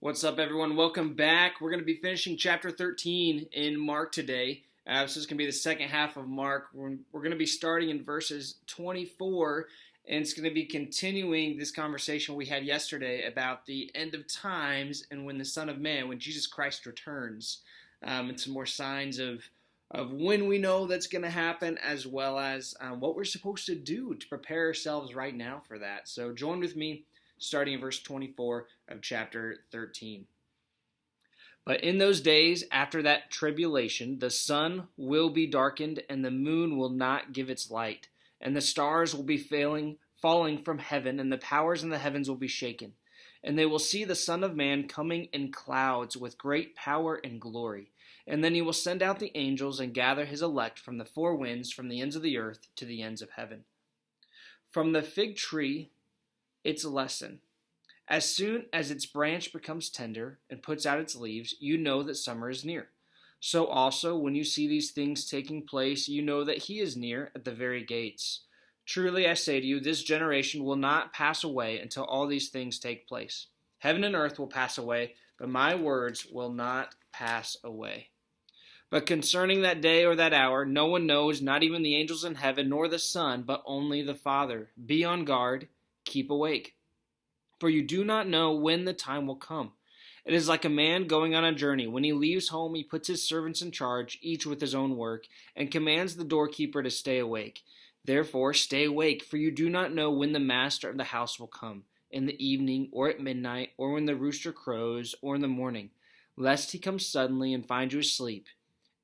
What's up, everyone? Welcome back. We're going to be finishing chapter 13 in Mark today. This is going to be the second half of Mark. We're going to be starting in verses 24, and it's going to be continuing this conversation we had yesterday about the end of times and when the Son of Man, when Jesus Christ returns, and some more signs of when we know that's going to happen, as well as what we're supposed to do to prepare ourselves right now for that. So join with me, starting in verse 24 of chapter 13. But in those days after that tribulation, the sun will be darkened, and the moon will not give its light, and the stars will be falling from heaven, and the powers in the heavens will be shaken. And they will see the Son of Man coming in clouds with great power and glory. And then he will send out the angels and gather his elect from the four winds, from the ends of the earth to the ends of heaven. From the fig tree, its lesson. As soon as its branch becomes tender and puts out its leaves, you know that summer is near. So also, when you see these things taking place, you know that he is near at the very gates. Truly I say to you, this generation will not pass away until all these things take place. Heaven and earth will pass away, but my words will not pass away. But concerning that day or that hour, no one knows, not even the angels in heaven, nor the Son, but only the Father. Be on guard. Keep awake, for you do not know when the time will come. It is like a man going on a journey. When he leaves home, he puts his servants in charge, each with his own work, and commands the doorkeeper to stay awake. Therefore, stay awake, for you do not know when the master of the house will come, in the evening, or at midnight, or when the rooster crows, or in the morning, lest he come suddenly and find you asleep.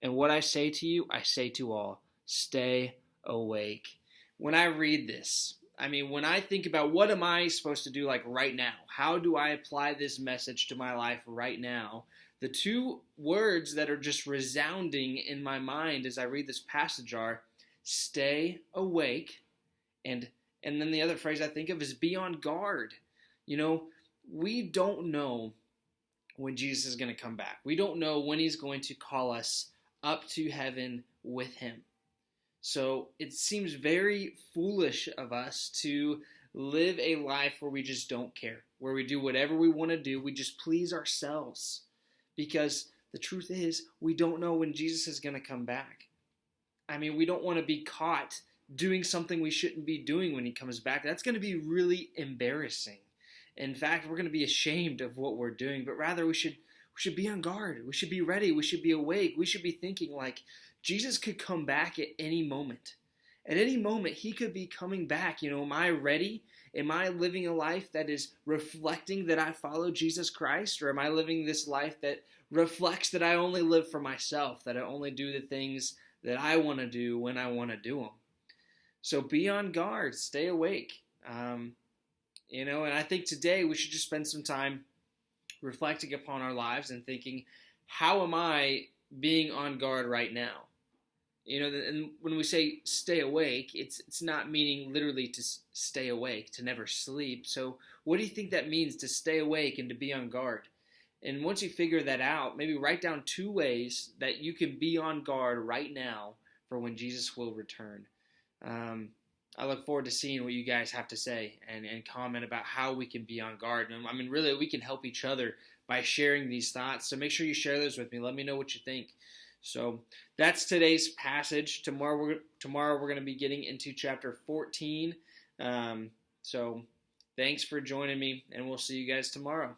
And what I say to you, I say to all, stay awake. When I read this, when I think about what am I supposed to do right now? How do I apply this message to my life right now? The two words that are just resounding in my mind as I read this passage are stay awake, and then the other phrase I think of is be on guard. We don't know when Jesus is going to come back. We don't know when he's going to call us up to heaven with him. So it seems very foolish of us to live a life where we just don't care, where we do whatever we want to do, we just please ourselves. Because the truth is, we don't know when Jesus is going to come back. We don't want to be caught doing something we shouldn't be doing when he comes back. That's going to be really embarrassing. In fact, we're going to be ashamed of what we're doing, but rather we should be on guard. We should be ready. We should be awake. We should be thinking like, Jesus could come back at any moment. At any moment, he could be coming back. Am I ready? Am I living a life that is reflecting that I follow Jesus Christ? Or am I living this life that reflects that I only live for myself, that I only do the things that I want to do when I want to do them? So be on guard. Stay awake. And I think today we should just spend some time reflecting upon our lives and thinking, how am I being on guard right now? And when we say stay awake, it's not meaning literally to stay awake, to never sleep. So what do you think that means, to stay awake and to be on guard? And once you figure that out, maybe write down 2 ways that you can be on guard right now for when Jesus will return. I look forward to seeing what you guys have to say and comment about how we can be on guard. And really, we can help each other by sharing these thoughts. So make sure you share those with me. Let me know what you think. So that's today's passage. Tomorrow we're going to be getting into chapter 14. So thanks for joining me, and we'll see you guys tomorrow.